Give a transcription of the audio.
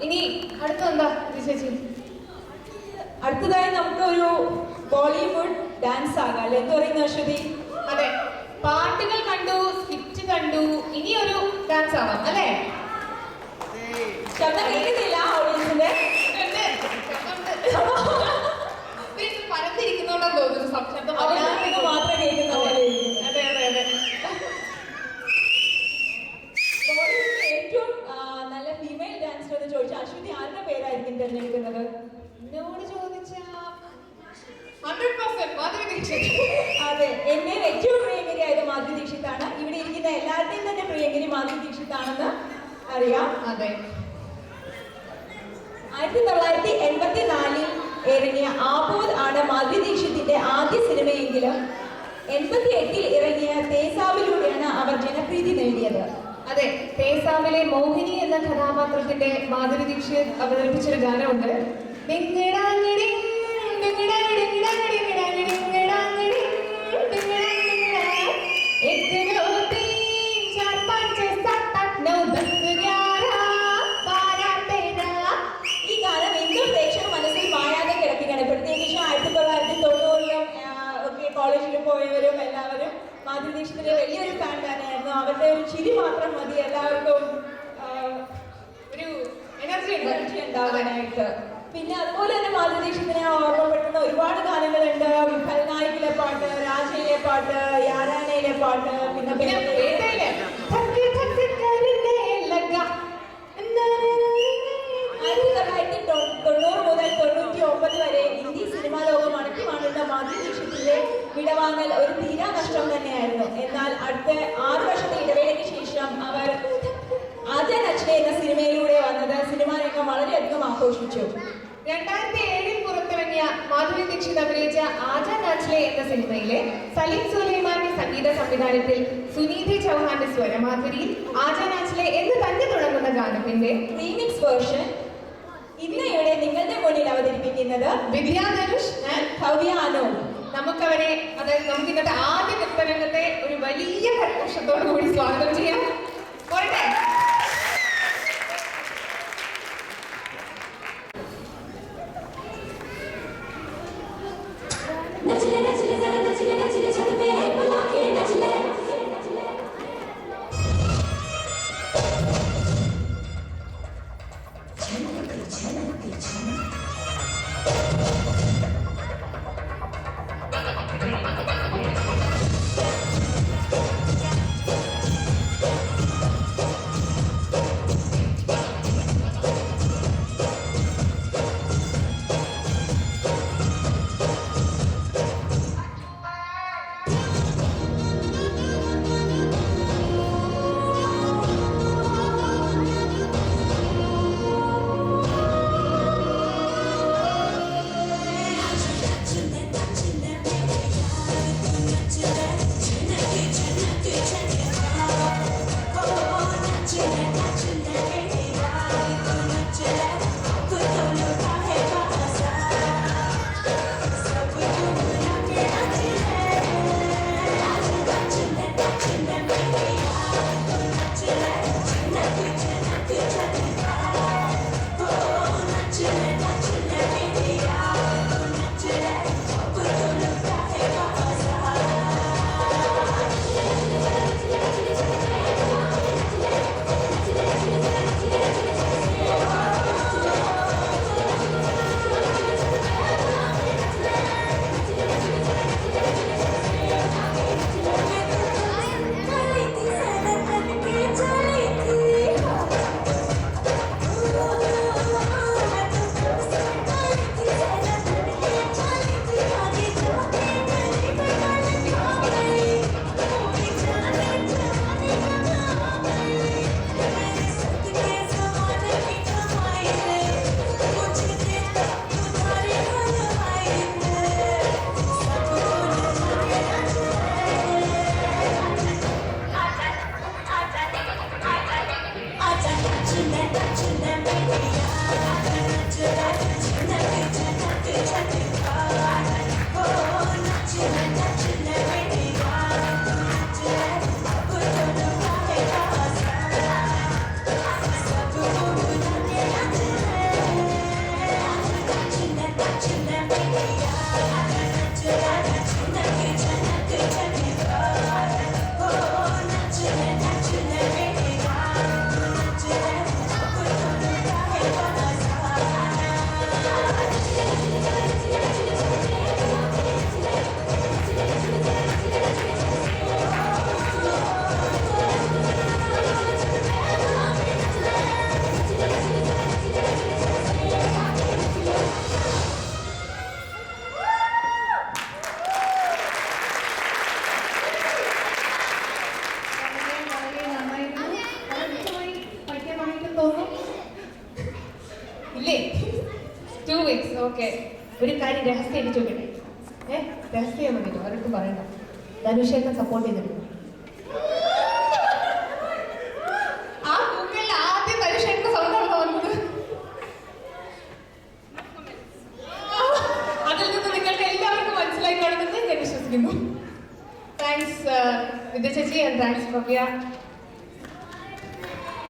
ഇനി അടുത്തെന്താ ചേച്ചി? അടുത്തതായി നമുക്ക് ഒരു ബോളിവുഡ് ഡാൻസ് ആകാം അല്ലെ? എന്ത് പറയുന്നു അശ്വതി? അതെ, പാട്ടുകൾ കണ്ടു, സ്കിറ്റ് കണ്ടു, ഇനി ഒരു ഡാൻസ് ആവാം അല്ലേ? ശബ്ദം കേൾക്കുന്നില്ല ഓഡിയൻസിന്റെ? പരത്തിരിക്കുന്നോണ്ടോ തോന്നുന്നു ശബ്ദം മാത്രം കേൾക്കുന്ന പോലെ. അതെ അതെ അതെ. ബോളിവുഡിലെ ഏറ്റവും നല്ല ഫീമെയിൽ ഡാൻസർ എന്ന് ചോദിച്ചാൽ അശ്വതി ആരുടെ പേരായിരിക്കും തിരഞ്ഞെടുക്കുന്നത്? എന്നോട് ചോദിച്ച 100% മാധുരി ദീക്ഷിത്. അതെ, എന്നെ ഏറ്റവും പ്രിയങ്കരിയായത് മാധുരി ദീക്ഷിതാണ്. ഇവിടെ ഇരിക്കുന്ന എല്ലാവരുടെയും തന്നെ പ്രിയങ്കരി മാധുരി ദീക്ഷിതാണെന്ന് അറിയാം. അതെ, 1984 ഇറങ്ങിയ ആബോദ് ആണ് മാധുരി ദീക്ഷിതിന്റെ ആദ്യ സിനിമയെങ്കിലും 88 ഇറങ്ങിയ തേസാവിലൂടെയാണ് അവർ ജനപ്രീതി നേടിയത്. അതെ, തേസാവിലെ മോഹിനി എന്ന കഥാപാത്രത്തിന്റെ മാധുരി ദീക്ഷിത് അവതരിപ്പിച്ചൊരു ഗാനമുണ്ട്. ഈ ഗാനം ഇന്നും പ്രേക്ഷക മനസ്സിൽ മായാതെ കിടക്കുകയാണ്. പ്രത്യേകിച്ച് 1990-ലും ഒക്കെ കോളേജിൽ പോയവരും എല്ലാവരും മാധുരി ദീക്ഷിതിന്റെ വലിയൊരു ഫാൻ തന്നെയായിരുന്നു. അവരുടെ ഒരു ചിരി മാത്രം മതി എല്ലാവർക്കും ഒരു എനർജി ഉണ്ടാവാനായിട്ട്. പിന്നെ അതുപോലെ തന്നെ മാധുരി ദീക്ഷിതിനെ ഓർമ്മപ്പെടുത്തുന്ന ഒരുപാട് ഗാനങ്ങളുണ്ട്. ഖൽനായകിലെ പാട്ട്, രാജയിലെ പാട്ട്, യാരാനയിലെ പാട്ട്, പിന്നെ 1990 മുതൽ 99 വരെ ഇന്ത്യ സിനിമാ ലോകം അടക്കി വാണിരുന്ന മാധുരി ദീക്ഷിതിന്റെ വിടവാങ്ങൽ ഒരു തീരാ നഷ്ടം തന്നെയായിരുന്നു. എന്നാൽ അടുത്ത 6 വർഷത്തെ ഇടവേളയ്ക്ക് ശേഷം അവർ ആജാ നച്ലെ എന്ന സിനിമയിലൂടെ വന്നത് സിനിമാ രംഗം വളരെയധികം ആഘോഷിച്ചു. 2007 പുറത്തിറങ്ങിയ മാധുരി ദീക്ഷിത് അഭിനയിച്ച ആജാ നാച്ലെ എന്ന സിനിമയിലെ സലീം സുലൈമാന്റെ സംഗീത സംവിധാനത്തിൽ സുനീതി ചൗഹാന്റെ സ്വരമാധുരിയിൽ ആജാ നാച്ലെ എന്ന് തന്നെ തുടങ്ങുന്ന ഗാനത്തിന്റെ റീമിക്സ് വേർഷൻ ഇന്ന് ഇവിടെ നിങ്ങളുടെ മുന്നിൽ അവതരിപ്പിക്കുന്നത് വിദ്യാധനുഷ് ഭവ്യ അനൂപ്. നമുക്കവരെ, അതായത് നമുക്ക് ഇന്നത്തെ ആദ്യ നൃത്തരംഗത്തെ ഒരു വലിയ കരഘോഷത്തോടു കൂടി സ്വാഗതം ചെയ്യാം. പോരട്ടെ. 2 weeks. ഓക്കെ. ഒരു കാര്യം രഹസ്യമായിട്ട് ചോദിക്കട്ടെ. രഹസ്യം മതിയോ? അവർക്ക് പറയണ്ട. ധനുഷേട്ടൻ സപ്പോർട്ട് ചെയ്തിട്ടുണ്ട്. ആ ഗൂഗിളിൽ ആദ്യം ധനുഷേട്ടന്റെ സൗണ്ടാണോ വന്നത്? അതിൽ നിന്ന് നിങ്ങൾക്ക് എല്ലാവർക്കും മനസ്സിലായി കാണുമെന്ന് ഞാൻ വിശ്വസിക്കുന്നു. താങ്ക്സ് വിദ്യ ചേച്ചി ആൻഡ് താങ്ക്സ് ഭവ്യ.